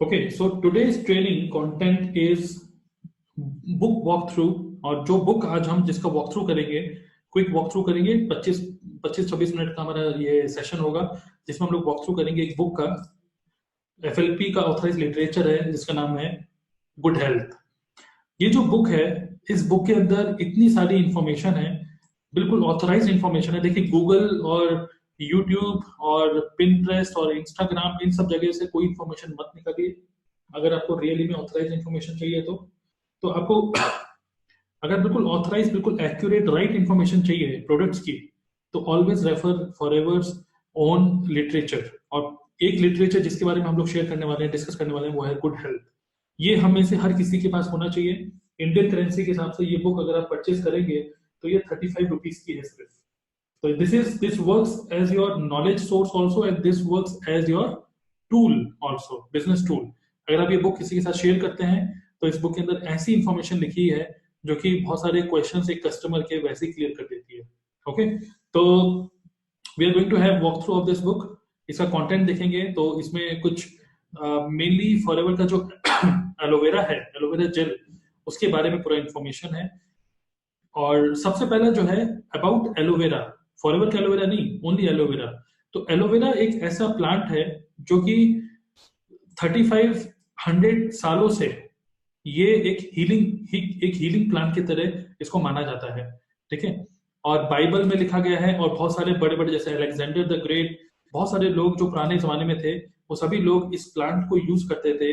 Okay, so today's training content is book walk through. और जो book आज हम जिसका वॉक थ्रू करेंगे, क्विक वॉक थ्रू करेंगे, 25-26 मिनट का हमारा ये सेशन होगा जिसमें हम लोग वॉक थ्रू करेंगे एक बुक का। एफएलपी का ऑथराइज लिटरेचर है जिसका नाम है गुड हेल्थ। ये जो बुक है, इस बुक के अंदर इतनी सारी इंफॉर्मेशन है, बिल्कुल ऑथराइज इंफॉर्मेशन है। देखिए, गूगल और यूट्यूब और पिंटरेस्ट और इंस्टाग्राम, इन सब जगह से कोई इंफॉर्मेशन मत निकालिए। अगर आपको रियली में ऑथराइज इंफॉर्मेशन चाहिए तो आपको अगर बिल्कुल ऑथराइज, बिल्कुल एक्यूरेट, राइट इंफॉर्मेशन चाहिए प्रोडक्ट्स की, तो ऑलवेज रेफर फॉरएवर्स ओन लिटरेचर। और एक लिटरेचर जिसके बारे में हम लोग शेयर करने वाले हैं, डिस्कस करने वाले हैं, वो है गुड हेल्थ। ये हम में से हर किसी के पास होना चाहिए। इंडियन करेंसी के हिसाब से ये बुक अगर आप परचेज करेंगे तो ये 35 रुपीज की है सिर्फ। तो this works as your knowledge source also, and this works as your tool also, business tool. अगर आप ये बुक किसी के साथ शेयर करते हैं तो इस बुक के अंदर ऐसी इंफॉर्मेशन लिखी है जो कि बहुत सारे क्वेश्चन एक कस्टमर के वैसे ही क्लियर कर देती है। ओके, तो we are going to have walk through of this book. इसका कंटेंट देखेंगे तो इसमें कुछ मेनली फॉरएवर का जो एलोवेरा है, एलोवेरा जेल, उसके बारे में पूरा इंफॉर्मेशन है। और सबसे पहला जो है अबाउट एलोवेरा, फॉरएवर का एलोवेरा नहीं, ओनली एलोवेरा। तो एलोवेरा एक ऐसा प्लांट है जो कि 3500 सालों से ये एक हीलिंग प्लांट की तरह इसको माना जाता है। ठीक है, और बाइबल में लिखा गया है, और बहुत सारे बड़े बड़े जैसे अलेक्जेंडर द ग्रेट, बहुत सारे लोग जो पुराने जमाने में थे, वो सभी लोग इस प्लांट को यूज करते थे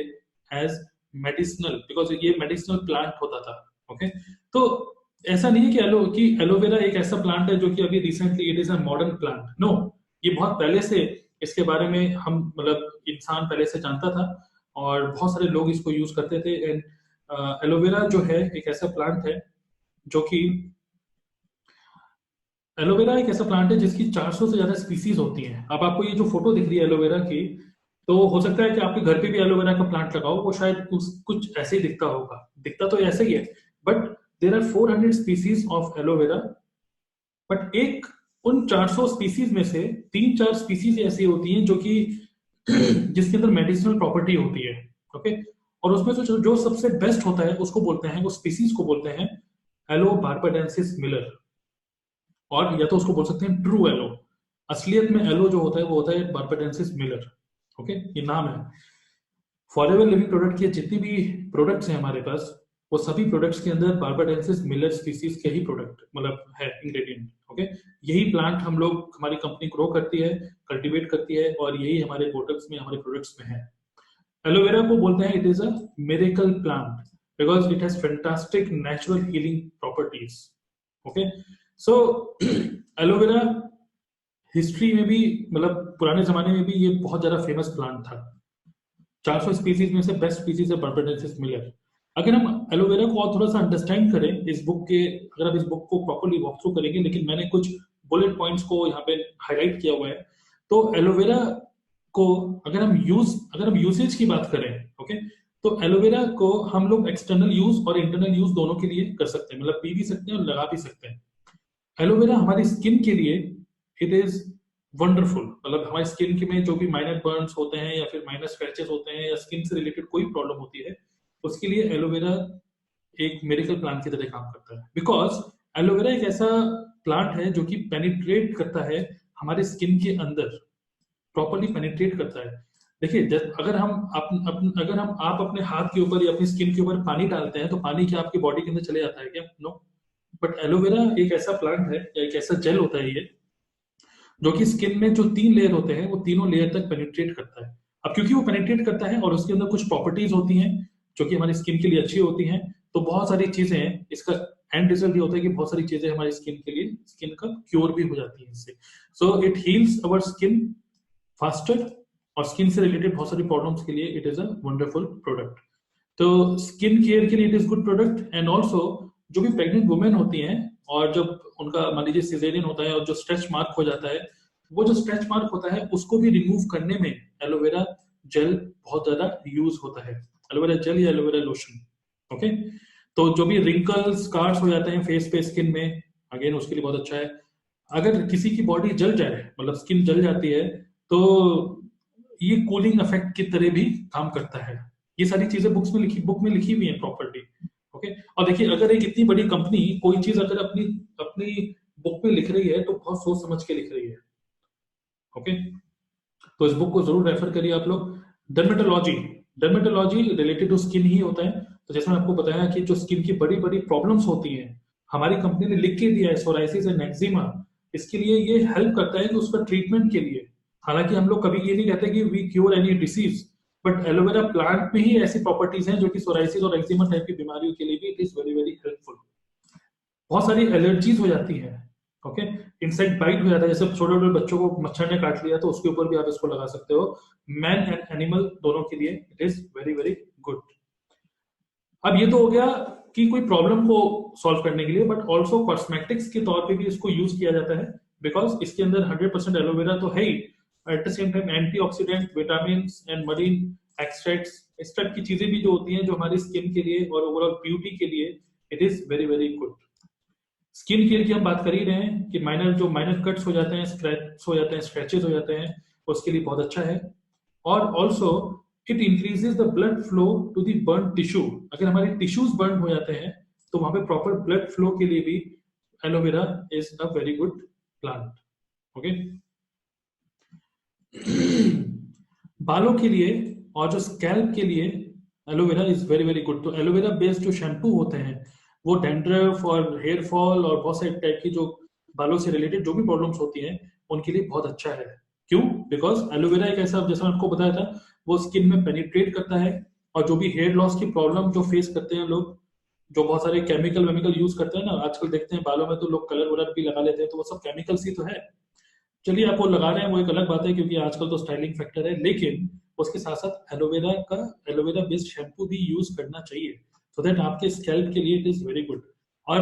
एज मेडिसिनल, बिकॉज ये मेडिसिनल प्लांट होता था। ओके, तो ऐसा नहीं है कि एलोवेरा एक ऐसा प्लांट है जो कि अभी recently it is a modern plant. No, ये बहुत पहले से इसके बारे में हम मतलब इंसान पहले से जानता था, और बहुत सारे लोग इसको यूज करते थे। एंड एलोवेरा जो है एक ऐसा प्लांट है जो कि एलोवेरा एक ऐसा प्लांट है जिसकी 400 से ज्यादा स्पीसीज होती हैं। अब आपको ये जो फोटो दिख रही है एलोवेरा की, तो हो सकता है कि आपके घर पे भी एलोवेरा का प्लांट लगाओ, वो शायद कुछ ऐसे ही दिखता होगा, दिखता तो ऐसे ही है, but there are 400 species of aloe vera. But एक उन 400 स्पीसीज में से 3-4 स्पीसीज ऐसी होती हैं जो कि जिसके अंदर मेडिसिनल प्रॉपर्टी होती है। ओके, और उसमें से जो सबसे बेस्ट होता है उसको बोलते हैं, वो स्पीसीज को बोलते हैं एलो बार्बाडेंसिस मिलर, और या तो उसको बोल सकते हैं ट्रू एलो। असलियत में एलो जो होता है वो होता है बार्बाडेंसिस मिलर। ओके, ये नाम है। फॉरएवर लिविंग प्रोडक्ट के जितनी भी प्रोडक्ट्स हैं हमारे पास, वो सभी प्रोडक्ट्स के अंदर बार्बाडेंसिस मिलर स्पीसीज के ही प्रोडक्ट मतलब है इंग्रेडिएंट। ओके, यही प्लांट हम लोग, हमारी कंपनी ग्रो करती है, कल्टीवेट करती है, और यही हमारे प्रोडक्ट्स में, हमारे प्रोडक्ट्स में है। एलोवेरा को बोलते हैं it is a miracle plant because it has fantastic natural healing properties. Okay, so aloe vera history में भी, मतलब पुराने जमाने में भी ये बहुत ज्यादा फेमस प्लांट था। 400 स्पीसीज में से बेस्ट स्पीसीज है बार्बाडेंसिस मिलर। अगर हम एलोवेरा को और थोड़ा सा अंडरस्टैंड करें इस बुक के, अगर आप इस बुक को प्रॉपर्ली वॉक थ्रू करेंगे, लेकिन मैंने कुछ बुलेट पॉइंट्स को यहाँ पे हाईलाइट किया हुआ है। तो एलोवेरा को अगर हम यूसेज की बात करें, ओके, तो एलोवेरा को हम लोग एक्सटर्नल यूज और इंटरनल यूज दोनों के लिए कर सकते हैं, मतलब पी भी सकते हैं और लगा भी सकते हैं। एलोवेरा हमारी स्किन के लिए इट इज वंडरफुल, मतलब हमारी स्किन के में जो भी माइनर बर्न्स होते हैं या फिर माइनर स्क्रैचेस होते हैं या स्किन से रिलेटेड कोई प्रॉब्लम होती है, उसके लिए एलोवेरा एक मेडिकल प्लांट की तरह काम करता है। बिकॉज एलोवेरा एक ऐसा प्लांट है जो कि पेनिट्रेट करता है हमारे स्किन के अंदर, प्रॉपरली पेनिट्रेट करता है। देखिए, अगर हम आप अपने हाथ के ऊपर या अपनी स्किन के ऊपर पानी डालते हैं तो पानी क्या आपकी बॉडी के अंदर चले जाता है क्या? नो। बट एलोवेरा एक ऐसा प्लांट है या एक ऐसा जेल होता है ये, जो कि स्किन में जो 3 लेयर होते हैं वो तीनों लेयर तक पेनिट्रेट करता है। अब क्योंकि वो पेनिट्रेट करता है और उसके अंदर कुछ प्रॉपर्टीज होती हैं जो कि हमारी स्किन के लिए अच्छी होती हैं, तो बहुत सारी चीजें हैं, इसका एंड रिजल्ट ये होता है कि बहुत सारी चीजें हमारी स्किन के लिए, स्किन का क्योर भी हो जाती है इससे। So it heels our skin faster, और स्किन से रिलेटेड बहुत सारी प्रॉब्लम्स के लिए it is a wonderful product. तो स्किन केयर के लिए it is good product. And also जो भी प्रेग्नेंट वुमेन होती हैं, और जब उनका मान लीजिए सिजेरियन होता है और जो स्ट्रेच मार्क हो जाता है, वो जो स्ट्रेच मार्क होता है उसको भी रिमूव करने में एलोवेरा जेल बहुत ज्यादा यूज होता है, एलोवेरा जेल या एलोवेरा लोशन। ओके, तो जो भी रिंकल्स स्कार्स हो जाते हैं फेस पे, स्किन में, अगेन उसके लिए बहुत अच्छा है। अगर किसी की बॉडी जल जाए, मतलब स्किन जल जाती है, तो ये कूलिंग इफेक्ट की तरह भी काम करता है। ये सारी चीजें बुक में लिखी हुई है प्रॉपर्टी। ओके, और देखिए अगर एक इतनी बड़ी कंपनी कोई चीज अगर अपनी अपनी बुक में लिख रही है तो बहुत सोच समझ के लिख रही है। ओके, तो इस बुक को जरूर रेफर करिए आप लोग। Dermatology, dermatology related to skin ही होता है। तो जैसे मैंने आपको बताया कि जो स्किन की बड़ी बड़ी प्रॉब्लम्स होती हैं, हमारी कंपनी ने लिख के दिया है सोराइसिस एंड एक्जिमा, इसके लिए ये हेल्प करता है कि उसका ट्रीटमेंट के लिए। हालांकि हम लोग कभी ये नहीं कहते कि we cure any disease, but aloe vera plant में ही ऐसी प्रॉपर्टीज हैं जो कि सोराइसिस और एक्जिमा टाइप की बीमारियों के लिए भी it is very very helpful. बहुत सारी एलर्जीज हो जाती है। ओके, इंसेक्ट बाइट हो जाता है, जैसे छोटे छोटे बच्चों को मच्छर ने काट लिया तो उसके ऊपर भी आप इसको लगा सकते हो। मैन एंड एनिमल दोनों के लिए it is very very good. अब ये तो हो गया कि कोई प्रॉब्लम को सॉल्व करने के लिए, बट ऑल्सो कॉस्मेटिक्स के तौर पे भी इसको यूज किया जाता है, बिकॉज इसके अंदर 100% एलोवेरा तो है ही। At the same time antioxidant, vitamin and marine extracts, इस टाइप की चीजें भी जो होती हैं जो हमारी स्किन के लिए और ओवरऑल ब्यूटी के लिए it is very very good. Skin care की हम बात कर ही रहे हैं कि माइनर कट्स हो जाते हैं, स्क्रैच हो जाते हैं, स्क्रैचेस हो जाते हैं, उसके लिए बहुत अच्छा है। और also it increases the blood flow to the burn tissue. अगर हमारे टिश्यूज बर्न हो जाते हैं तो वहां पे प्रॉपर ब्लड फ्लो के लिए भी aloe vera is a very good plant. Okay, बालों के लिए और जो स्कैल्प के लिए aloe vera is very very good. तो एलोवेरा बेस्ड जो शैम्पू होते हैं वो डैंड्रफ और हेयर फॉल और बहुत सारे टाइप की जो बालों से रिलेटेड जो भी प्रॉब्लम्स होती हैं उनके लिए बहुत अच्छा है। क्यों? बिकॉज एलोवेरा एक ऐसा, जैसा मैंने आपको बताया था, वो स्किन में पेनिट्रेट करता है। और जो भी हेयर लॉस की प्रॉब्लम जो फेस करते हैं लोग, जो बहुत सारे केमिकल वेमिकल यूज करते हैं ना, आजकल देखते हैं बालों में तो लोग कलर वलर भी लगा लेते हैं, तो वो सब केमिकल्स ही तो है। चलिए आप वो लगा रहे हैं वो एक अलग बात है, क्योंकि आजकल तो स्टाइलिंग फैक्टर है, लेकिन उसके साथ साथ एलोवेरा बेस्ड शैम्पू भी यूज करना चाहिए, सो दैट आपके स्कैल्प के लिए इट इज वेरी गुड। और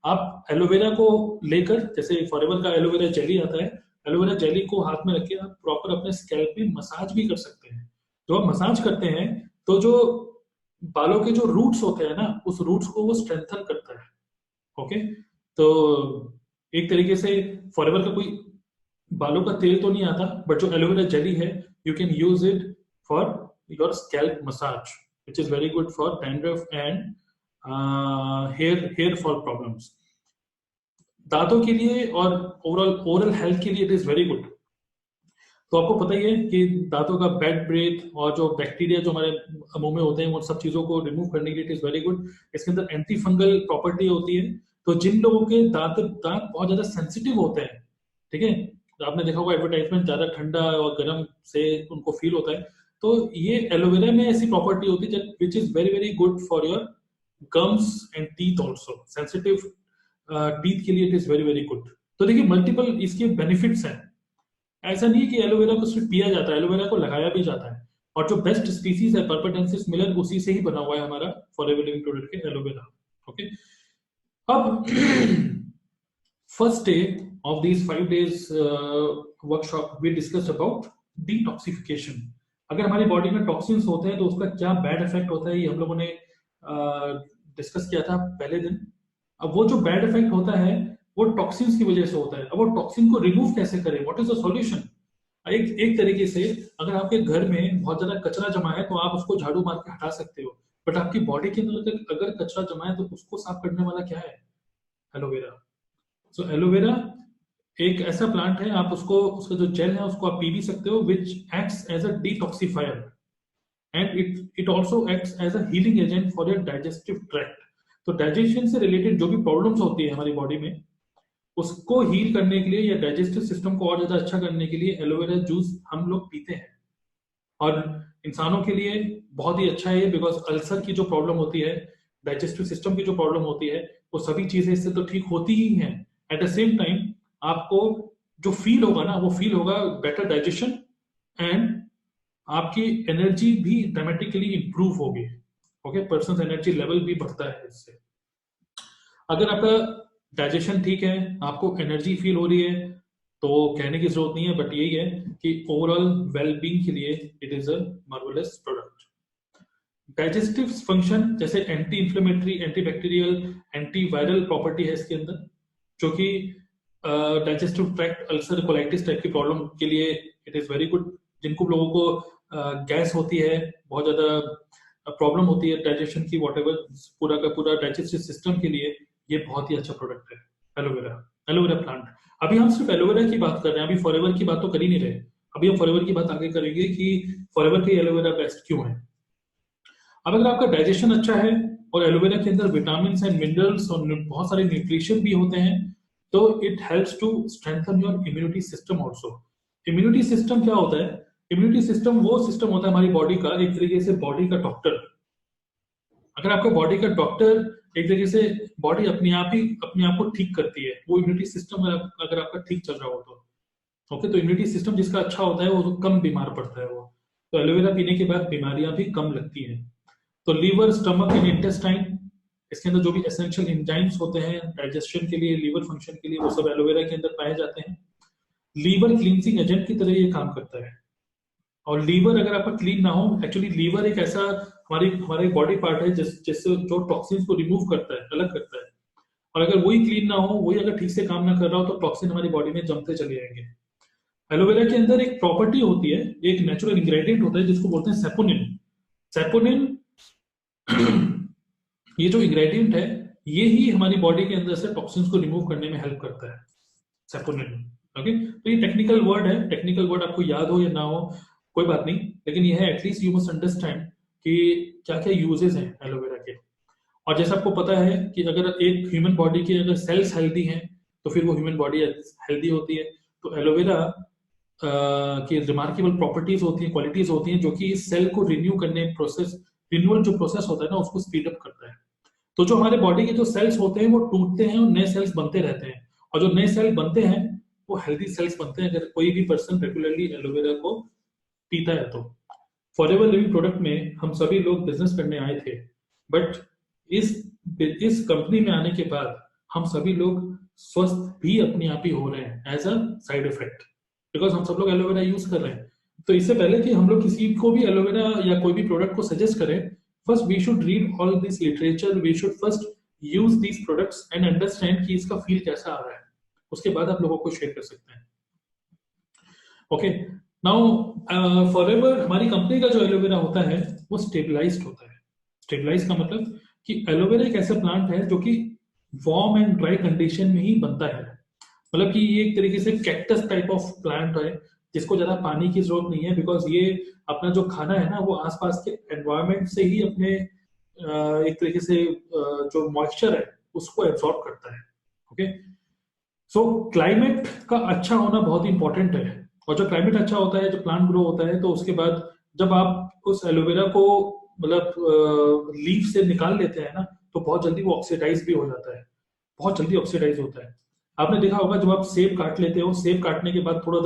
आप एलोवेरा को लेकर, जैसे फॉरएवर का एलोवेरा जेली आता है, एलोवेरा जेली को हाथ में रख के आप प्रॉपर अपने स्कैल्प में मसाज भी कर सकते हैं। जब आप मसाज करते हैं तो जो बालों के जो रूट्स होते हैं ना, उस रूट्स को वो स्ट्रेंथन करता है। ओके, तो एक तरीके से फॉरएवर का कोई बालों का तेल तो नहीं आता, बट जो एलोवेरा जेली है you can use it for your scalp massage, which is very good for dandruff and hair fall problems. दांतों के लिए और ओवरऑल ओरल हेल्थ के लिए इट इज वेरी गुड। तो आपको पता ही है कि दांतों का बैड ब्रेथ और जो बैक्टीरिया जो हमारे मुंह में होते हैं उन सब चीजों को रिमूव करने के लिए इट इज वेरी गुड। इसके अंदर एंटी फंगल प्रॉपर्टी होती है। तो जिन लोगों के दांत दांत बहुत ज्यादा सेंसिटिव होते हैं, ठीक है, तो आपने देखा होगा एडवर्टाइजमेंट ज्यादा ठंडा और गर्म से उनको फील होता है, तो ये एलोवेरा में ऐसी प्रॉपर्टी होती है विच is very very good for your gums and teeth also. Sensitive teeth के लिए it is very very good. तो देखिए मल्टीपल इसके बेनिफिट्स हैं। ऐसा नहीं है कि एलोवेरा को सिर्फ पिया जाता है, एलोवेरा को लगाया भी जाता है। और जो बेस्ट स्पीसीज है परपेटेंसिस मिलन, उसी से ही बना हुआ है हमारा फॉरएवर लिविंग प्रोडक्ट के एलोवेरा। ओके, अब first day of these 5 days workshop we discussed about detoxification। अगर हमारी बॉडी में टॉक्सिन्स होते हैं तो उसका क्या बैड इफेक्ट होता है, ये हम लोगों ने डिस्कस किया था पहले दिन। अब वो जो बैड इफेक्ट होता है वो टॉक्सिन्स की वजह से होता है। अब वो टॉक्सिन को रिमूव कैसे करें, व्हाट इज द सॉल्यूशन? एक तरीके से, अगर आपके घर में बहुत ज्यादा कचरा जमा है तो आप उसको झाड़ू मार के हटा सकते हो, बट आपकी बॉडी के अंदर अगर कचरा जमा है तो उसको साफ करने वाला क्या है? एलोवेरा। सो एलोवेरा एक ऐसा प्लांट है, आप उसको, उसका जो जेल है उसको आप पी भी सकते हो, which acts as a detoxifier and it also acts as a healing agent for your digestive tract. तो डाइजेशन से रिलेटेड जो भी प्रॉब्लम्स होती है हमारी बॉडी में, उसको हील करने के लिए या डाइजेस्टिव सिस्टम को और ज्यादा अच्छा करने के लिए एलोवेरा जूस हम लोग पीते हैं। और इंसानों के लिए बहुत ही अच्छा है, बिकॉज अल्सर की जो प्रॉब्लम होती है, डाइजेस्टिव सिस्टम की जो प्रॉब्लम होती है, वो सभी चीजें इससे तो ठीक होती ही हैं। एट द सेम टाइम आपको जो फील होगा ना, वो फील होगा बेटर डाइजेशन एंड आपकी एनर्जी भी ड्रामेटिकली इंप्रूव होगी। ओके, पर्सन एनर्जी लेवल भी बढ़ता है इससे। अगर आपका डाइजेशन ठीक है, आपको एनर्जी फील हो रही है, तो कहने की जरूरत नहीं है, बट यही है कि ओवरऑल वेलबींग के लिए it is a marvellous product. Digestive function जैसे anti inflammatory, anti bacterial, anti viral property है इसके अंदर, जो कि digestive tract, ulcer, colitis type की प्रॉब्लम के लिए इट इज वेरी गुड। जिनको लोगों को गैस होती है, बहुत ज्यादा प्रॉब्लम होती है डाइजेशन की, वॉटेवर, पूरा का पूरा डाइजेस्टिव सिस्टम के लिए ये बहुत ही अच्छा प्रोडक्ट है एलोवेरा, एलोवेरा प्लांट। अभी हम सिर्फ एलोवेरा की बात कर रहे हैं, अभी फॉरएवर की बात तो कर ही नहीं रहे। अभी हम फॉरएवर की बात आगे करेंगे कि फॉरएवर की एलोवेरा बेस्ट क्यों है। अब अगर आपका डाइजेशन अच्छा है और एलोवेरा के अंदर विटामिन एंड मिनरल्स और बहुत सारे न्यूट्रिशन भी होते हैं, तो it helps to strengthen your immunity system also. Immunity system क्या होता है? इम्यूनिटी सिस्टम वो सिस्टम होता है हमारी बॉडी का, एक तरीके से बॉडी का डॉक्टर। अगर आपका बॉडी का डॉक्टर, एक तरीके से बॉडी अपने आप को ठीक करती है, वो इम्यूनिटी सिस्टम अगर आपका ठीक चल रहा हो तो ओके। तो इम्यूनिटी सिस्टम जिसका अच्छा होता है वो तो कम बीमार पड़ता है वो। तो एलोवेरा पीने के बाद बीमारियां भी कम लगती हैं। तो लीवर, स्टमक एंड इंटेस्टाइन, इसके अंदर जो भी एसेंशियल एंजाइम्स होते हैं डाइजेशन के लिए, लीवर फंक्शन के लिए, वो सब एलोवेरा के अंदर पाए जाते हैं। लीवर क्लींसिंग एजेंट की तरह ये काम करता है। और लीवर अगर आपका क्लीन ना हो, एक्चुअली लीवर एक ऐसा हमारी बॉडी पार्ट है जिससे जो टॉक्सिन्स को रिमूव करता है, अलग करता है। और अगर वही क्लीन ना हो, वही अगर ठीक से काम ना कर रहा हो, तो टॉक्सिन हमारी बॉडी में जमते चले जाएंगे। एलोवेरा के अंदर एक प्रॉपर्टी होती है, एक नेचुरल इंग्रेडिएंट होता है जिसको बोलते हैं सेपोनिन। सेपोनिन ये जो इंग्रेडिएंट है, ये ही हमारी बॉडी के अंदर से टॉक्सिन्स को रिमूव करने में हेल्प करता है, सेपोनिन। ओके, तो ये टेक्निकल वर्ड है, टेक्निकल वर्ड आपको याद हो या ना हो कोई बात नहीं, लेकिन ये है एटलीस्ट यू मस्ट अंडरस्टैंड कि क्या क्या यूजेस हैं एलोवेरा के। और जैसा आपको पता है कि अगर एक ह्यूमन बॉडी की अगर सेल्स हेल्दी हैं तो फिर वो ह्यूमन बॉडी हेल्दी होती है। तो एलोवेरा की रिमार्केबल प्रॉपर्टीज होती हैं, क्वालिटीज होती हैं, जो कि इस सेल को रिन्यू करने प्रोसेस, रिन्यूअल जो प्रोसेस होता है ना, उसको स्पीड अप करता है। तो जो हमारे बॉडी के जो सेल्स होते हैं वो टूटते हैं और नए सेल्स बनते रहते हैं, और जो नए सेल बनते हैं वो हेल्दी सेल्स बनते हैं, अगर कोई भी पर्सन रेगुलरली एलोवेरा को पीता है तो। फॉरएवर लिविंग प्रोडक्ट में हम सभी लोग बिजनेस करने आए थे, बट इस कंपनी में आने के बाद हम सभी लोग स्वस्थ भी अपने आप ही हो रहे हैं as a side effect, because हम सब लोग एलोवेरा यूज कर रहे हैं। तो इससे पहले कि हम लोग किसी को भी एलोवेरा या कोई भी प्रोडक्ट को सजेस्ट करें, first we should read all this literature, we should first use these products and understand कि इसका फील कैसा आ रहा है, उसके बाद आप लोगों को शेयर कर सकते हैं। ओके, नाउ फॉरएवर हमारी कंपनी का जो एलोवेरा होता है वो स्टेबलाइज्ड होता है। स्टेबलाइज का मतलब कि एलोवेरा एक ऐसा प्लांट है जो कि वार्म एंड ड्राई कंडीशन में ही बनता है। मतलब कि ये एक तरीके से कैक्टस टाइप ऑफ प्लांट है, जिसको ज्यादा पानी की जरूरत नहीं है, बिकॉज ये अपना जो खाना है ना वो आसपास के एनवायरनमेंट से ही अपने एक तरीके से जो मॉइस्चर है उसको एब्जॉर्ब करता है। ओके, सो क्लाइमेट का अच्छा होना बहुत इंपॉर्टेंट है, और जो क्लाइमेट अच्छा होता है, जो प्लांट ग्रो होता है, तो उसके बाद जब आप उस एलोवेरा को मतलब लीफ से निकाल लेते हैं ना, तो बहुत जल्दी वो ऑक्सीडाइज भी हो जाता है, बहुत जल्दी ऑक्सीडाइज होता है। आपने देखा होगा जब आप सेब काट लेते हो, सेब काटने के बाद थोड़ा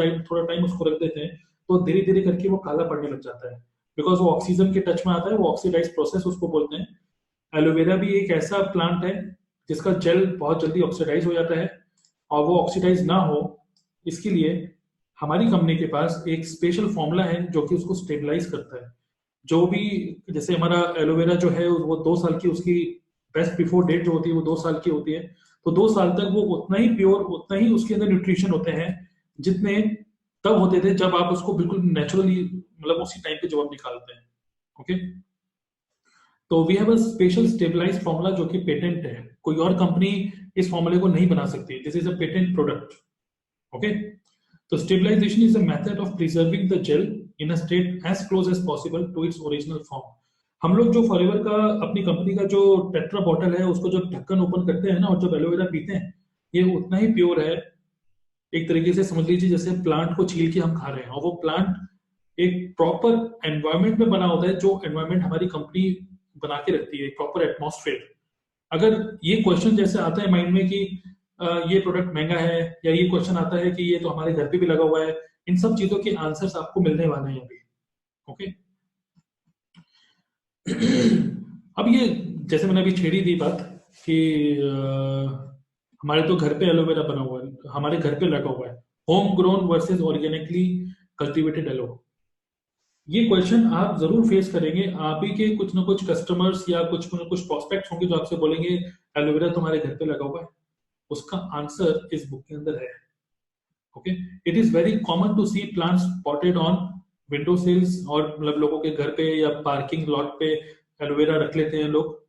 टाइम उसको रख देते हैं, तो धीरे धीरे करके वो काला पड़ने लग जाता है, बिकॉज वो ऑक्सीजन के टच में आता है, वो ऑक्सीडाइज प्रोसेस उसको बोलते हैं। एलोवेरा भी एक ऐसा प्लांट है जिसका जेल बहुत जल्दी ऑक्सीडाइज हो जाता है, और वो ऑक्सीडाइज ना हो इसके लिए हमारी कंपनी के पास एक स्पेशल फॉर्मूला है जो कि उसको स्टेबलाइज करता है। जो भी, जैसे हमारा एलोवेरा जो है वो 2 साल की उसकी बेस्ट बिफोर डेट जो होती है वो 2 साल की होती है, तो 2 साल तक वो उतना ही प्योर, उतना ही उसके अंदर न्यूट्रिशन होते हैं जितने तब होते थे जब आप उसको बिल्कुल नेचुरली, मतलब उसी टाइम पे जब आप निकालते हैं। ओके, तो we have a special stabilize formula जो कि पेटेंट है, कोई और कंपनी इस फॉर्मूले को नहीं बना सकती, this is a patent product. Okay, तो stabilisation is a method of preserving the gel in a state as close as possible to its original form. हम लोग जो फॉरएवर का, अपनी कंपनी का जो टेट्रा बॉटल है, उसको जब ढक्कन ओपन करते हैं ना और जब एलोवेरा पीते हैं, ये उतना ही प्योर है, एक तरीके से समझ लीजिए जैसे प्लांट को छील के हम खा रहे हैं, और वो प्लांट एक प्रॉपर एनवायरनमेंट में बना होता है, जो एनवायरनमेंट हमारी कंपनी बना के रखती है, प्रॉपर एटमॉस्फेयर। अगर ये क्वेश्चन जैसे आता है माइंड में कि ये प्रोडक्ट महंगा है, या ये क्वेश्चन आता है कि ये तो हमारे घर पे भी लगा हुआ है, इन सब चीजों के आंसर्स आपको मिलने वाले हैं अभी। ओके, अब ये जैसे मैंने अभी छेड़ी दी बात कि हमारे तो घर पे एलोवेरा बना हुआ है, हमारे घर पे लगा हुआ है, home grown versus organically cultivated aloe. ये क्वेश्चन आप जरूर फेस करेंगे, आप ही के कुछ ना कुछ कस्टमर्स या कुछ ना कुछ प्रोस्पेक्ट्स होंगे जो आपसे बोलेंगे एलोवेरा तुम्हारे घर पे लगा हुआ है। उसका आंसर इस बुक के अंदर है। Okay, it is very common to see plants potted on window sills और मतलब लोगों के घर पे या पार्किंग लॉट पे एलोवेरा रख लेते हैं लोग।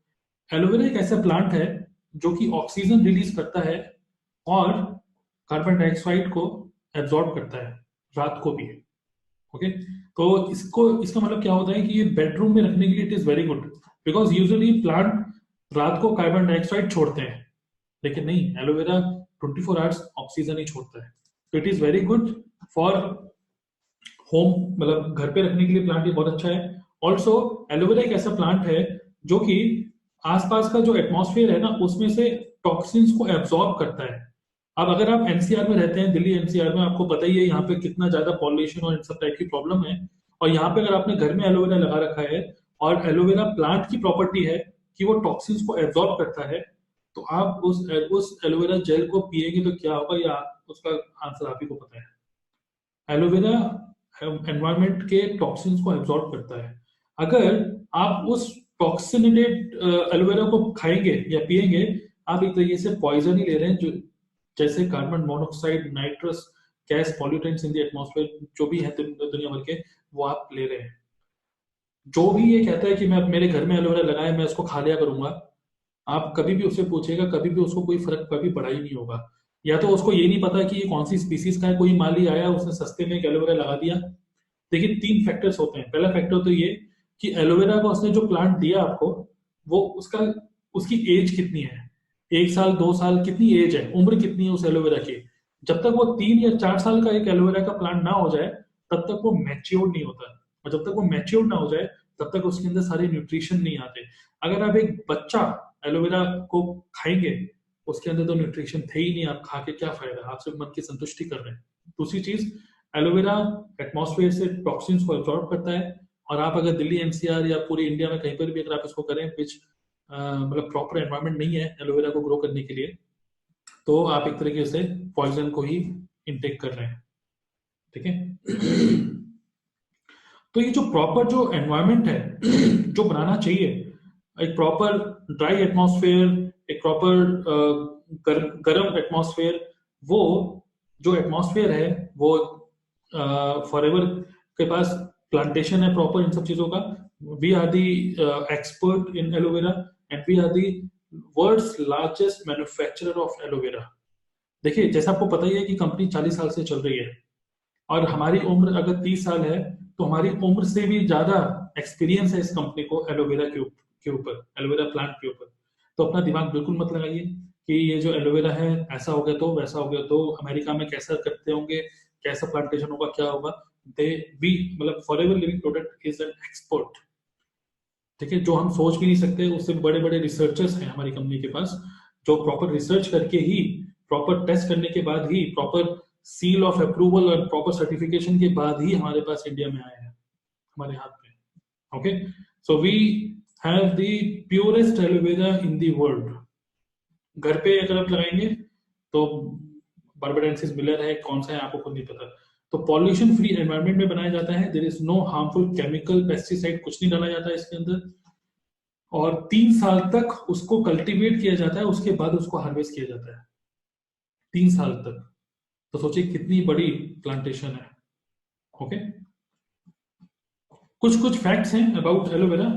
एलोवेरा एक ऐसा प्लांट है जो कि ऑक्सीजन रिलीज करता है और कार्बन डाइऑक्साइड को एब्जॉर्ब करता है, रात को भी। ओके, तो इसको इसका मतलब क्या होता है कि ये बेडरूम में रखने के लिए it is very good, because usually plant रात को कार्बन डाइऑक्साइड छोड़ते हैं, लेकिन नहीं, एलोवेरा 24 आवर्स ऑक्सीजन ही छोड़ता है। तो it is very good for home, मतलब घर पे रखने के लिए प्लांट ये बहुत अच्छा है। ऑल्सो एलोवेरा एक ऐसा प्लांट है जो कि आसपास का जो एटमॉस्फेयर है ना उसमें से टॉक्सिन्स को एब्जॉर्ब करता है। अब अगर आप एनसीआर में रहते हैं, दिल्ली एनसीआर में, आपको पता ही है यहाँ पे कितना ज्यादा पॉल्यूशन और इन सब टाइप की प्रॉब्लम है। और यहाँ पे अगर आपने घर में एलोवेरा लगा रखा है और एलोवेरा प्लांट की प्रॉपर्टी है कि वो टॉक्सिन्स को एब्जॉर्ब करता है, तो आप उस एलोवेरा जेल को पिएंगे तो क्या होगा, या उसका आंसर आप ही को पता है। एलोवेरा एनवायरमेंट के टॉक्सिन्स को एब्जॉर्ब करता है। अगर आप उस टॉक्सिनेटेड एलोवेरा को खाएंगे या पिएंगे, आप एक तरीके से पॉइजन ही ले रहे हैं, जो जैसे carbon monoxide, nitrous gas, pollutants in the atmosphere जो भी है दुनिया भर के, वो आप ले रहे हैं। जो भी ये कहता है कि मैं मेरे घर में एलोवेरा लगाए, मैं उसको खा लिया करूंगा, आप कभी भी उससे पूछेगा, कभी भी उसको कोई फर्क कभी पड़ा ही नहीं होगा। या तो उसको ये नहीं पता कि ये कौन सी स्पीसीज का है, कोई माली आया उसने सस्ते में एक एलोवेरा लगा दिया। देखिए, तीन फैक्टर्स होते हैं। पहला फैक्टर तो ये कि एलोवेरा का उसने जो प्लांट दिया आपको, वो उसका उसकी एज कितनी है, 1 साल 2 साल, कितनी एज है, उम्र कितनी है उस एलोवेरा की। जब तक वो 3 या 4 साल का एक एलोवेरा का प्लांट ना हो जाए, तब तक वो मैच्योर नहीं होता। और जब तक वो मैच्योर ना हो जाए, तब तक उसके अंदर सारे न्यूट्रिशन नहीं आते। अगर आप एक बच्चा एलोवेरा को खाएंगे, उसके अंदर तो न्यूट्रिशन थे ही नहीं, आप खा के क्या फायदा, आप सिर्फ मन की संतुष्टि कर रहे हैं। दूसरी चीज, एलोवेरा एटमॉस्फेयर से टॉक्सिन्स को एब्जॉर्ब करता है। और आप अगर दिल्ली एनसीआर या पूरी इंडिया में कहीं पर भी अगर आप इसको करें, विच मतलब प्रॉपर एनवायरनमेंट नहीं है एलोवेरा को ग्रो करने के लिए, तो आप एक तरीके से पॉइजन को ही इनटेक कर रहे हैं। ठीक है। तो ये जो प्रॉपर जो एनवायरनमेंट है जो बनाना चाहिए, एक प्रॉपर ड्राई एटमॉस्फेयर, एक प्रॉपर गर्म एटमॉस्फेयर, वो जो एटमॉस्फेयर है वो फॉरएवर के पास प्लांटेशन है प्रॉपर इन सब चीजों का। We are the expert in aloe vera and we are the world's largest manufacturer of aloe vera. देखिए, जैसा आपको पता ही है कि कंपनी 40 साल से चल रही है, और हमारी उम्र अगर 30 साल है, तो हमारी उम्र से भी ज्यादा एक्सपीरियंस है इस कंपनी को एलोवेरा के ऊपर, एलोवेरा प्लांट के ऊपर। तो अपना दिमाग बिल्कुल मत लगाइए कि ये जो एलोवेरा है ऐसा हो गया तो वैसा हो गया, तो अमेरिका में कैसा करते होंगे, कैसा प्लांटेशन होगा, क्या होगा। दे वी मतलब forever living product is an expert. ठीक है, जो हम सोच भी नहीं सकते, उससे बड़े बड़े रिसर्चर्स हैं हमारी कंपनी के पास, जो प्रॉपर रिसर्च करके ही, प्रॉपर टेस्ट करने के बाद ही, प्रॉपर सील ऑफ अप्रूवल और प्रॉपर सर्टिफिकेशन के बाद ही हमारे पास इंडिया में आए हैं, हमारे हाथ में। Okay, so we have the purest aloe vera in the world. घर पे अगर आप लगाएंगे तो बार्बाडेंसिस मिलर है, कौन सा है आपको खुद नहीं पता। तो पॉल्यूशन फ्री एनवायरनमेंट में बनाया जाता है, there is no harmful chemical, pesticide कुछ नहीं डाला जाता है इसके अंदर। और 3 साल तक उसको कल्टीवेट किया जाता है, उसके बाद उसको हार्वेस्ट किया जाता है, 3 साल तक। तो सोचिए कितनी बड़ी प्लांटेशन है। ओके, कुछ कुछ फैक्ट्स हैं अबाउट एलोवेरा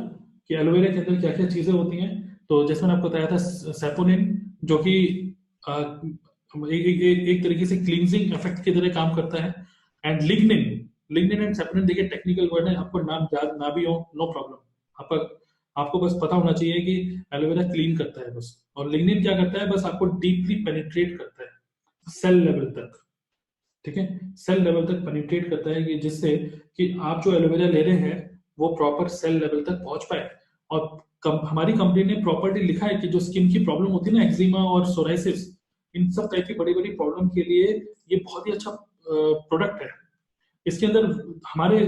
कि एलोवेरा के अंदर क्या क्या चीजें होती हैं। तो जैसे मैंने आपको बताया था, सेपोनिन, जो कि एक तरीके से क्लींजिंग इफेक्ट की तरह काम करता है। And lignin, lignin and saponin, देखिए टेक्निकल वर्ड है, आपको नाम याद ना भी हो, नो प्रॉब्लम। आपको बस पता होना चाहिए कि एलोवेरा क्लीन करता है बस। और लिग्निन क्या करता है, बस आपको डीपली पेनिट्रेट करता है सेल लेवल तक। ठीक है, सेल लेवल तक पेनिट्रेट करता है, कि जिससे कि आप जो एलोवेरा ले रहे हैं वो प्रॉपर सेल लेवल तक पहुंच पाए। और हमारी कंपनी ने प्रॉपर्टी लिखा है कि जो स्किन की प्रॉब्लम होती है ना, एक्जिमा और सोराइसिस, इन सब टाइप की बड़ी बड़ी प्रॉब्लम के लिए ये बहुत ही अच्छा प्रोडक्ट है। इसके अंदर हमारे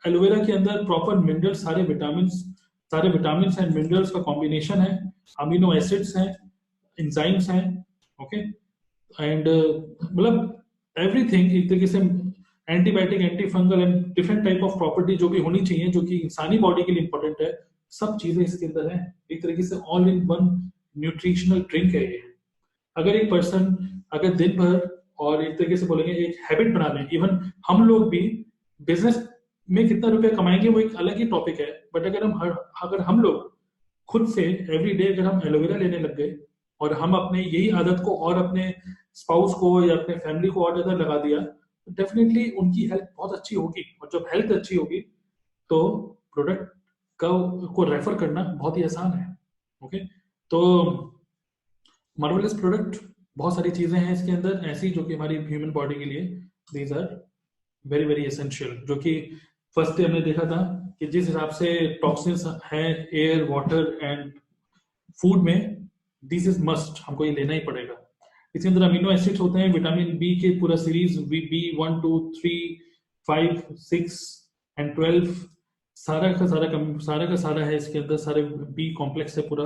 एलोवेरा के अंदर प्रॉपर मिनरल्स, सारे विटामिन एंड मिनरल्स का कॉम्बिनेशन है, अमीनो एसिड्स हैं, इंजाइम्स हैं। ओके, एंड मतलब एवरीथिंग एक तरीके से, antibiotic, anti fungal and different type of property जो भी होनी चाहिए, जो कि इंसानी बॉडी के लिए इंपॉर्टेंट है, सब चीजें इसके अंदर है। एक तरीके से all in one nutritional drink है ये। अगर एक पर्सन अगर दिन भर, और एक तरीके से बोलेंगे एक हैबिट बना लें, इवन हम लोग भी बिजनेस में कितना रुपया कमाएंगे वो एक अलग ही टॉपिक है, बट अगर हम लोग खुद से एवरी डे अगर हम एलोवेरा लेने लग गए और हम अपने यही आदत को और अपने स्पाउस को या अपने फैमिली को और ज्यादा लगा दिया, तो डेफिनेटली उनकी हेल्थ बहुत अच्छी होगी, और जब हेल्थ अच्छी होगी तो प्रोडक्ट का को रेफर करना बहुत ही आसान है। ओके, तो मार्वलस प्रोडक्ट, बहुत सारी चीजें हैं इसके अंदर ऐसी जो कि हमारी ह्यूमन बॉडी के लिए these are very very essential. जो कि फर्स्ट डे हमने देखा था कि जिस हिसाब से टॉक्सिन्स हैं एयर वाटर एंड फूड में, दिस इज मस्ट, हमको ये लेना ही पड़ेगा। इसके अंदर अमीनो एसिड्स होते हैं, विटामिन बी के पूरा सीरीज, बी 1 2 3 5 6 एंड 12, सारा का सारा है इसके अंदर, सारे बी कॉम्प्लेक्स है पूरा,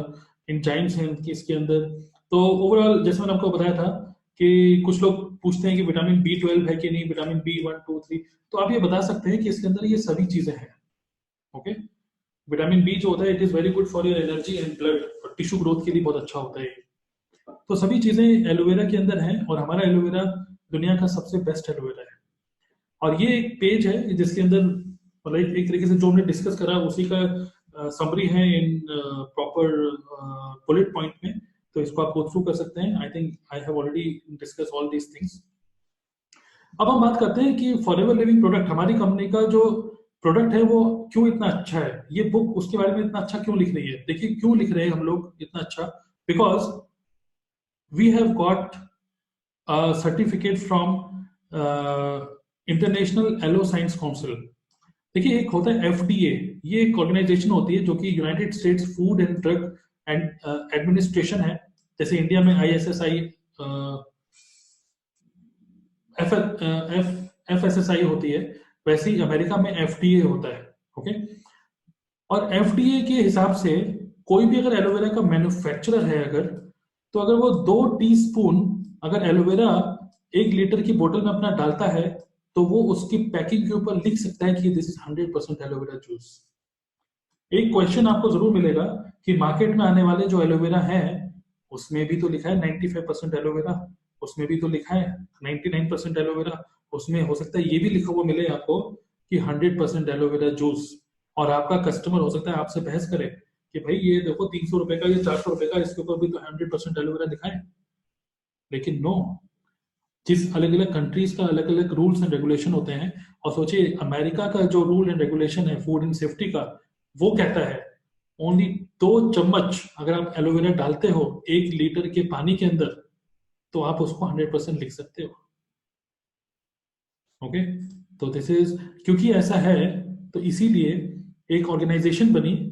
एंजाइम्स हैं इसके अंदर। तो ओवरऑल जैसे मैंने आपको बताया था कि कुछ लोग पूछते हैं कि विटामिन B12 है कि नहीं, विटामिन B1 2 3, तो आप ये बता सकते हैं कि इसके अंदर ये सभी चीजें हैं। ओके, विटामिन बी जो होता है it is very good for your energy and blood, और टिश्यू ग्रोथ के लिए बहुत अच्छा होता है। तो सभी चीजें एलोवेरा के अंदर हैं, और हमारा एलोवेरा दुनिया का सबसे बेस्ट एलोवेरा है। और ये एक पेज है जिसके अंदर मतलब एक तरीके से जो हमने डिस्कस करा उसी का समरी है इन प्रॉपर बुलेट पॉइंट में, तो इसको आप गो थ्रू कर सकते हैं। I think I have already discuss all these things. अब हम बात करते हैं कि फॉरएवर लिविंग प्रोडक्ट, हमारी कंपनी का जो प्रोडक्ट है वो क्यों इतना अच्छा है, ये बुक उसके बारे में इतना अच्छा क्यों लिख रही है। देखिए क्यों लिख रहे हैं हम लोग इतना अच्छा, because we have got certificate from international aloe science council. देखिए एक होता है FDA, ये एक ऑर्गेनाइजेशन होती है जो कि United states food and drug and administration है। जैसे इंडिया में ISSI, FSSI होती है, वैसे ही अमेरिका में FDA होता है। ओके, और FDA के हिसाब से कोई भी अगर एलोवेरा का मैन्युफैक्चरर है अगर, तो अगर वो 2 टीस्पून अगर एलोवेरा 1 लीटर की बोतल में अपना डालता है, तो वो उसकी पैकिंग के ऊपर लिख सकता है कि दिस इज 100% एलोवेरा जूस। एक क्वेश्चन आपको जरूर मिलेगा कि मार्केट में आने वाले जो एलोवेरा है उसमें भी तो लिखा है 95% एलोवेरा, उसमें भी तो लिखा है 99% एलोवेरा, उसमें हो सकता है ये भी लिखा हुआ मिले आपको कि 100% एलोवेरा जूस, और आपका कस्टमर हो सकता है आपसे बहस करे कि भाई ये देखो 300 रुपए का, ये 400 रुपए का, इसके ऊपर भी तो 100% एलोवेरा लिखा है। लेकिन नो, जिस अलग अलग कंट्रीज का अलग अलग रूल्स एंड रेगुलेशन होते हैं, और सोचिए अमेरिका का जो रूल एंड रेगुलेशन है फूड एंड सेफ्टी का, वो कहता है ओनली 2 चम्मच अगर आप एलोवेरा डालते हो 1 लीटर के पानी के अंदर, तो आप उसको 100% लिख सकते हो। ओके, तो दिस इज, क्योंकि ऐसा है तो इसीलिए एक ऑर्गेनाइजेशन बनी।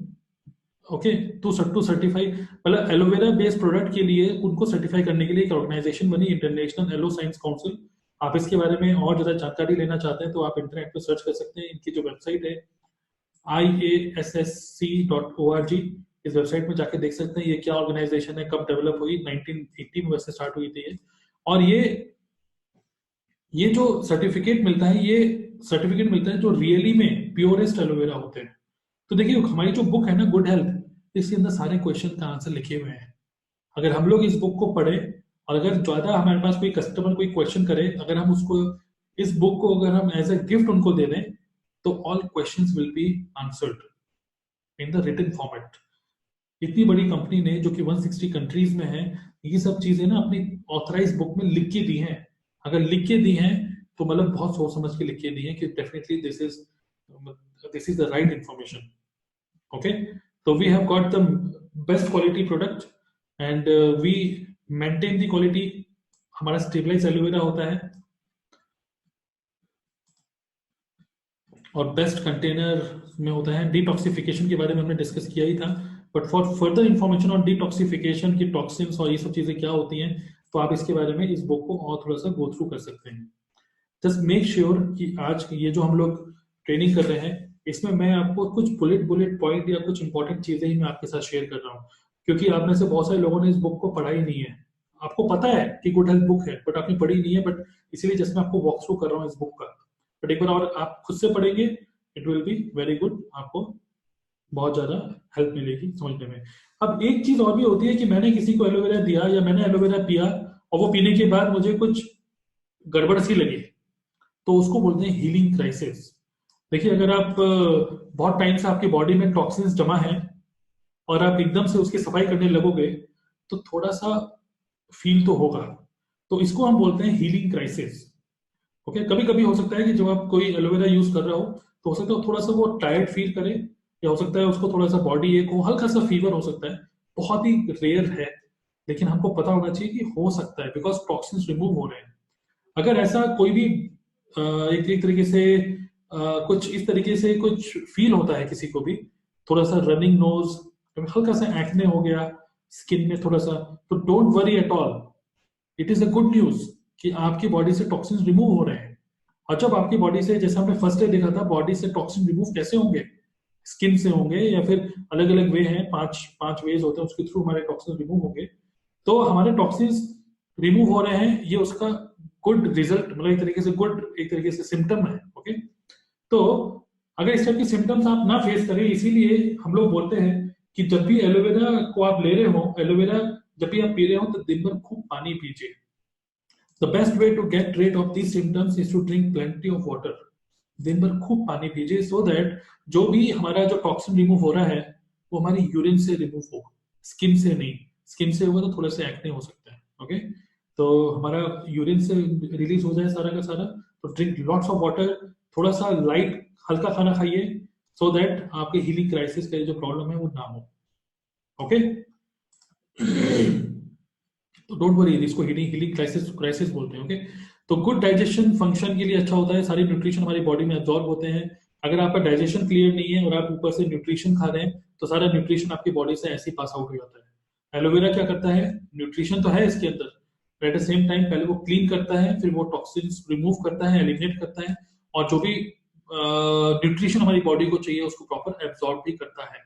ओके, टू सर्टिफाई, मतलब एलोवेरा बेस्ड प्रोडक्ट के लिए उनको सर्टिफाई करने के लिए एक ऑर्गेनाइजेशन बनी, इंटरनेशनल एलो साइंस काउंसिल। आप इसके बारे में और ज्यादा जानकारी लेना चाहते हैं तो आप इंटरनेट पर सर्च कर सकते हैं। इनकी जो वेबसाइट है IASSC.org, इस वेबसाइट में जाके देख सकते हैं ये क्या ऑर्गेनाइजेशन है, कब डेवलप हुई, 1980 में वैसे स्टार्ट हुई थी ये। और ये जो सर्टिफिकेट मिलता है, ये सर्टिफिकेट मिलता है जो रियली में प्योरेस्ट एलोवेरा होते हैं। तो देखिए हमारी जो बुक है ना गुड हेल्थ, इसके अंदर सारे क्वेश्चन का आंसर लिखे हुए हैं। अगर हम लोग इस बुक को पढ़े, और अगर ज्यादा हमारे पास कोई कस्टमर कोई क्वेश्चन करे, अगर हम उसको इस बुक को अगर हम एज ए गिफ्ट उनको दे दें, तो all questions will be answered in the written format. इतनी बड़ी कंपनी ने जो कि 160 कंट्रीज में है, ये सब चीजें ना अपनी ऑथराइज बुक में लिख के दी हैं। अगर लिख के दी हैं तो मतलब बहुत सोच समझ के लिख के दी हैं कि definitely this is the right information. Okay, तो we have got the best quality product and we maintain the quality. हमारा स्टेबलाइज एलोवेरा होता है, और बेस्ट कंटेनर में होता है। डिटॉक्सिफिकेशन के बारे में हमने डिस्कस किया ही था, but for further information on detoxification की टॉक्सिन्स और ये सब चीजें क्या होती हैं, तो आप इसके बारे में इस बुक को और थोड़ा सा गो थ्रू कर सकते हैं। जस्ट मेक श्योर कि आज ये जो हम लोग ट्रेनिंग कर रहे हैं, इसमें मैं आपको कुछ बुलेट पॉइंट या कुछ इंपॉर्टेंट चीजें ही मैं आपके साथ शेयर कर रहा हूँ, क्योंकि आप में से बहुत सारे लोगों ने इस बुक को पढ़ा ही नहीं है। आपको पता है कि गुड हेल्थ बुक है, बट आपने पढ़ी नहीं है, बट इसीलिए जस्ट मैं आपको वॉक थ्रू कर रहा हूँ इस बुक का। बट एक बार और आप खुद से पढ़ेंगे, it will be very good, आपको बहुत ज्यादा हेल्प मिलेगी समझने में। अब एक चीज और भी होती है कि मैंने किसी को एलोवेरा दिया या मैंने एलोवेरा पिया, और वो पीने के बाद मुझे कुछ गड़बड़ सी लगी, तो उसको बोलते हैं हीलिंग क्राइसिस। देखिए, अगर आप बहुत टाइम से आपकी बॉडी में टॉक्सिन्स जमा है और आप एकदम से उसकी सफाई करने लगोगे, तो थोड़ा सा फील तो होगा। तो इसको हम बोलते हैं हीलिंग क्राइसिस। ओके, कभी कभी हो सकता है कि जब आप कोई एलोवेरा यूज कर रहा हो, तो हो सकता है थोड़ा सा वो टायर्ड फील करे, या हो सकता है उसको थोड़ा सा बॉडी एक हो, हल्का सा फीवर हो सकता है। बहुत ही रेयर है, लेकिन हमको पता होना चाहिए कि हो सकता है, बिकॉज टॉक्सिन्स रिमूव हो रहे हैं। अगर ऐसा कोई भी एक तरीके से कुछ इस तरीके से कुछ फील होता है किसी को भी, थोड़ा सा रनिंग नोज, हल्का सा एक्ने हो गया स्किन में थोड़ा सा, तो don't worry at all. It is a good news कि आपकी बॉडी से टॉक्सिन रिमूव हो रहे हैं। और जब आपकी बॉडी से, जैसे हमने फर्स्ट डे देखा था, बॉडी से टॉक्सिन रिमूव कैसे होंगे, स्किन से होंगे या फिर अलग अलग वे हैं, पांच पांच वेज होते हैं, उसके थ्रू हमारे टॉक्सिन रिमूव होंगे। तो हमारे टॉक्सिन्स रिमूव हो रहे हैं, ये उसका गुड रिजल्ट, मतलब एक तरीके से गुड, एक तरीके से सिम्टम है। ओके, तो अगर इस टाइप के सिम्टम्स आप ना फेस करें, इसीलिए हम लोग बोलते हैं कि जब भी एलोवेरा को आप ले रहे हो, एलोवेरा जब भी आप पी रहे हो, तो दिन भर खूब पानी पीजिए। The best way to get rid of these symptoms is to drink plenty of water. दिन भर खूब पानी पीजिए, सो दैट जो भी हमारा जो टॉक्सिन रिमूव हो रहा है, वो हमारी यूरिन से रिमूव हो, स्किन से नहीं। स्किन से होगा तो थोड़े से एक्ने हो सकता है। ओके, तो हमारा यूरिन से रिलीज हो जाए सारा का सारा। तो ड्रिंक लॉट्स ऑफ वाटर, थोड़ा सा लाइट हल्का खाना खाइए, सो दैट आपके हीलिंग क्राइसिस का जो प्रॉब्लम है वो ना हो। ओके, तो डोंट वरी, इसको हीलिंग हीलिंग क्राइसिस क्राइसिस बोलते हैं। ओके, तो गुड डाइजेशन फंक्शन के लिए अच्छा होता है, सारी न्यूट्रिशन हमारी बॉडी में एब्जॉर्ब होते हैं। अगर आपका डाइजेशन क्लियर नहीं है और आप ऊपर से न्यूट्रिशन खा रहे हैं, तो सारा न्यूट्रिशन आपकी बॉडी से ऐसे ही पास आउट हो जाता है। एलोवेरा क्या करता है, न्यूट्रिशन तो है इसके अंदर, एट द सेम टाइम पहले वो क्लीन करता है, फिर वो टॉक्सिन्स रिमूव करता है, एलिमिनेट करता है, और जो भी न्यूट्रिशन हमारी बॉडी को चाहिए उसको प्रॉपर एब्जॉर्ब भी करता है।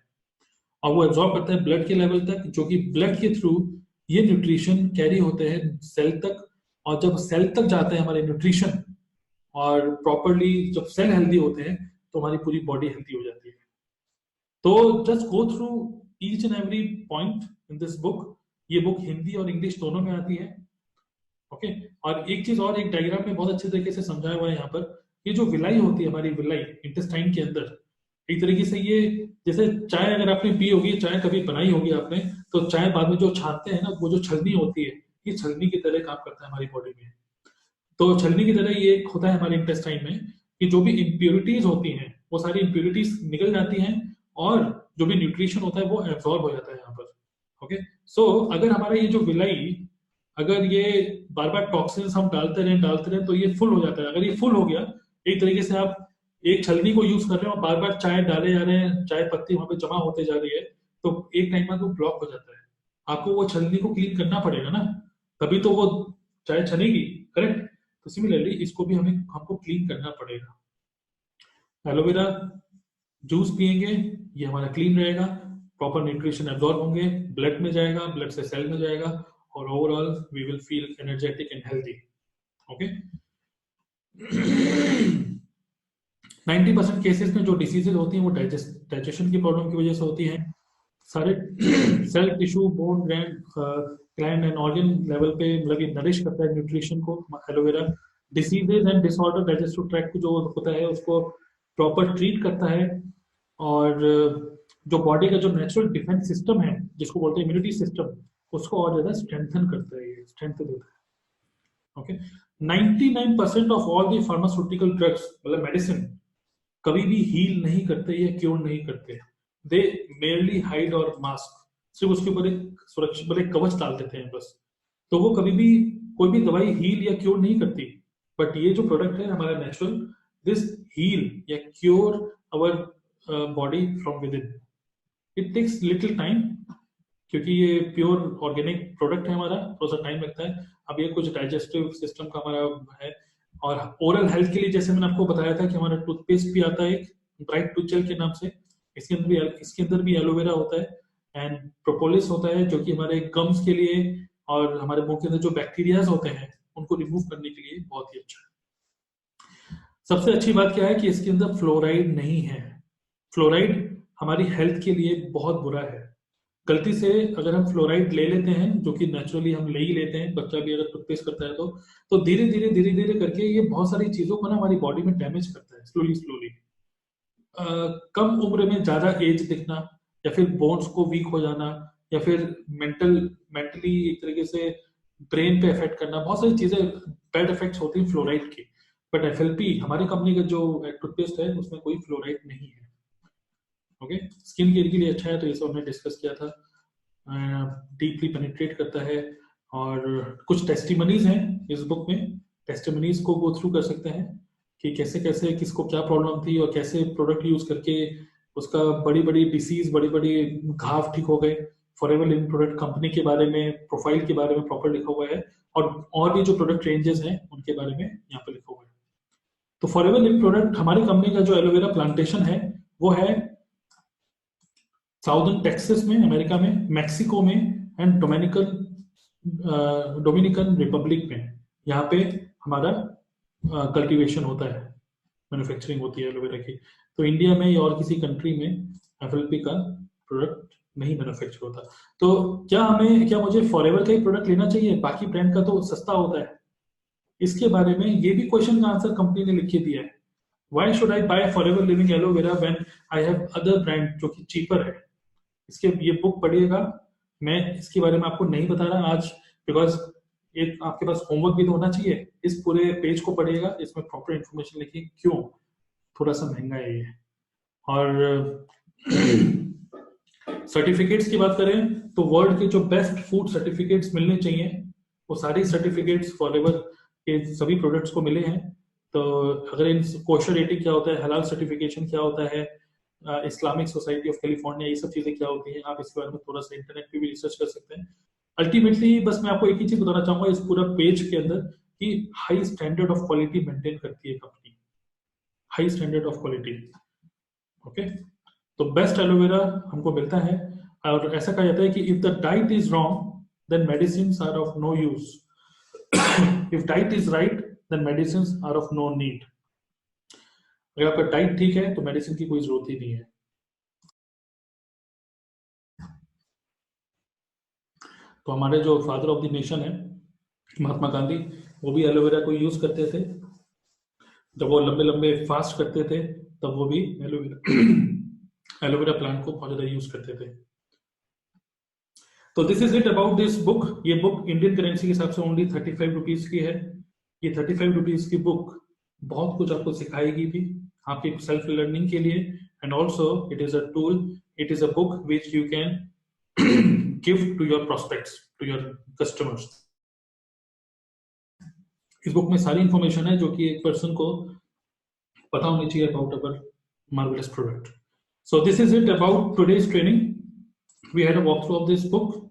और वो एब्जॉर्ब करता है ब्लड के लेवल तक, जो कि ब्लड के थ्रू ये न्यूट्रिशन कैरी होते हैं सेल तक। और जब सेल तक जाते हैं हमारे न्यूट्रिशन, और प्रॉपरली जब सेल हेल्दी होते हैं, तो हमारी पूरी बॉडी हेल्दी हो जाती है। तो just go through each and every point in this book. ये बुक हिंदी और इंग्लिश दोनों में आती है। ओके, और एक चीज और, एक डायग्राम में बहुत अच्छे तरीके से समझाया हुआ है यहाँ पर। ये जो विलाई होती है हमारी, विलाई इंटेस्टाइन के अंदर, एक तरीके से ये, जैसे चाय अगर आपने पी होगी, चाय कभी बनाई होगी आपने, तो चाय बाद में जो छानते हैं ना, वो जो छलनी होती है, ये छलनी की तरह काम करता है हमारी बॉडी में। तो छलनी की तरह ये एक होता है हमारे इंटेस्टाइन में, कि जो भी इम्प्योरिटीज होती हैं वो सारी इम्प्योरिटीज निकल जाती हैं, और जो भी न्यूट्रिशन होता है वो एब्जॉर्ब हो जाता है यहाँ पर। ओके, सो अगर हमारा ये जो विलाई, अगर ये बार बार टॉक्सिन्स हम डालते रहे, तो ये फुल हो जाता है। अगर ये फुल हो गया, एक तरीके से आप एक छलनी को यूज कर रहे हो, बार बार चाय डाले जा रहे हैं, चाय पत्ती वहां पे जमा होते जा रही है, तो एक टाइम बाद वो ब्लॉक हो जाता है। आपको वो छलनी को क्लीन करना पड़ेगा ना, तभी तो वो चाय छनेगी। करेक्ट, तो सिमिलरली इसको भी हमें हमको क्लीन करना पड़ेगा। एलोवेरा जूस पियेंगे, ये हमारा क्लीन रहेगा, प्रॉपर न्यूट्रिशन एब्जॉर्ब होंगे, ब्लड में जाएगा, ब्लड से सेल में जाएगा, और overall we will feel energetic and healthy. Okay, 90% cases में जो डिसीजेज होती हैं वो डाइजेशन की प्रॉब्लम की वजह से होती हैं। सारे cell tissue, bone, gland and organ level पे, मतलब ये नरिश करता है न्यूट्रिशन को aloe vera. Diseases and disorder digestive tract जो होता है उसको प्रॉपर ट्रीट करता है, और जो बॉडी का जो नेचुरल डिफेंस सिस्टम है, जिसको बोलते हैं इम्यूनिटी सिस्टम, उसको और ज्यादा स्ट्रेंथन करता है, ये स्ट्रेंथ देता है। Okay, 99% of all the pharmaceutical drugs, मतलब मेडिसिन, कभी भी हील नहीं करते या क्योर नहीं करते। दे मेयरली हाइड और मास्क, सिर्फ उसके ऊपर एक सुरक्षित, मतलब एक कवच डाल देते हैं बस। तो वो कभी भी कोई भी दवाई हील या क्योर नहीं करती। बट ये जो प्रोडक्ट है हमारा नेचुरल, दिस हील या cure our body from within. It takes little time, क्योंकि ये प्योर ऑर्गेनिक प्रोडक्ट है हमारा, थोड़ा सा टाइम लगता है। अब ये कुछ डाइजेस्टिव सिस्टम का हमारा है। और ओरल हेल्थ के लिए, जैसे मैंने आपको बताया था कि हमारा टूथपेस्ट भी आता है एक, ब्राइट टूथ जेल के नाम से, इसके अंदर भी एलोवेरा होता है, एंड प्रोपोलिस होता है, जो कि हमारे गम्स के लिए और हमारे मुंह के अंदर जो बैक्टीरियाज होते हैं उनको रिमूव करने के लिए बहुत ही अच्छा है। सबसे अच्छी बात क्या है कि इसके अंदर फ्लोराइड नहीं है। फ्लोराइड हमारी हेल्थ के लिए बहुत बुरा है। गलती से अगर हम फ्लोराइड ले लेते हैं, जो कि नेचुरली हम ले ही लेते हैं, बच्चा भी अगर टूथपेस्ट करता है तो धीरे धीरे करके ये बहुत सारी चीजों को ना हमारी बॉडी में डैमेज करता है, स्लोली स्लोली। कम उम्र में ज्यादा एज दिखना, या फिर बोन्स को वीक हो जाना, या फिर मेंटली एक तरीके से ब्रेन पे इफेक्ट करना, बहुत सारी चीजें बैड इफेक्ट्स होती हैं फ्लोराइड की। बट एफएलपी हमारी कंपनी का जो टूथपेस्ट है उसमें कोई फ्लोराइड नहीं है। ओके, स्किन केयर के लिए अच्छा है, तो ये सब हमने डिस्कस किया था। डीपली पेनिट्रेट करता है, और कुछ टेस्टिमनीज हैं इस बुक में, टेस्टिमनीज को गो थ्रू कर सकते हैं कि कैसे कैसे किसको क्या प्रॉब्लम थी और कैसे प्रोडक्ट यूज करके उसका बड़ी बड़ी डिसीज, बड़ी बड़ी घाव ठीक हो गए। फॉरएवर लिविंग प्रोडक्ट कंपनी के बारे में, प्रोफाइल के बारे में प्रॉपर लिखा हुआ है, और भी जो प्रोडक्ट रेंजेस हैं उनके बारे में यहाँ पे लिखा हुआ है। तो फॉरएवर लिविंग प्रोडक्ट हमारी कंपनी का जो एलोवेरा प्लांटेशन है वो है साउदर्न टेक्सास में, अमेरिका में, मैक्सिको में, एंड डोमिनिकन रिपब्लिक में। यहाँ पे हमारा कल्टीवेशन होता है, मैन्युफैक्चरिंग होती है एलोवेरा की। तो इंडिया में या और किसी कंट्री में एफएलपी का प्रोडक्ट नहीं मैन्युफैक्चर होता। तो क्या मुझे फॉरएवर का ही प्रोडक्ट लेना चाहिए, बाकी ब्रांड का तो सस्ता होता है? इसके बारे में ये भी क्वेश्चन का आंसर कंपनी ने लिख के दिया है। Why should I buy Forever Living aloe vera when I have other brand जो कि चीपर है? इसके ये बुक पढ़िएगा, मैं इसके बारे में आपको नहीं बता रहा आज, बिकॉज ये आपके पास होमवर्क भी तो होना चाहिए। इस पूरे पेज को पढ़िएगा, इसमें प्रॉपर इंफॉर्मेशन लिखी क्यों थोड़ा सा महंगा है ये। और सर्टिफिकेट्स की बात करें तो वर्ल्ड के जो बेस्ट फूड सर्टिफिकेट्स मिलने चाहिए वो सारी सर्टिफिकेट्स फॉरएवर के सभी प्रोडक्ट्स को मिले हैं। तो अगर इन कोशर रेटिंग क्या होता है, हलाल सर्टिफिकेशन क्या होता है, इस्लामिक सोसाइटी ऑफ कैलिफोर्निया, ये सब चीजें क्या होती हैं, आप इसके बारे में थोड़ा सा इंटरनेट पे भी रिसर्च कर सकते हैं। अल्टीमेटली बस मैं आपको एक ही चीज बताना चाहूंगा इस पूरा पेज के अंदर कि high standard of quality maintain करती है company, high standard of quality. Okay, तो बेस्ट एलोवेरा हमको मिलता है। और ऐसा कहा जाता है कि if the diet is wrong then medicine are of no use, if diet is right then medicine are of no need. अगर आपका डाइट ठीक है तो मेडिसिन की कोई जरूरत ही नहीं है। तो हमारे जो फादर ऑफ द नेशन है महात्मा गांधी, वो भी एलोवेरा को यूज करते थे। जब वो लंबे लंबे फास्ट करते थे तब वो भी एलोवेरा एलोवेरा प्लांट को बहुत ज्यादा यूज करते थे। तो this is it about this book. ये बुक इंडियन करेंसी के हिसाब से ओनली 35 रुपीज की है। ये 35 रुपीज की बुक बहुत कुछ आपको सिखाएगी भी आपकी सेल्फ लर्निंग के लिए, and also it is a tool, it is a book which you can give to your prospects, to your customers. इस बुक में सारी इंफॉर्मेशन है जो कि एक पर्सन को पता होनी चाहिए about our marvelous product. So this is it about today's training. We had a walkthrough of this book.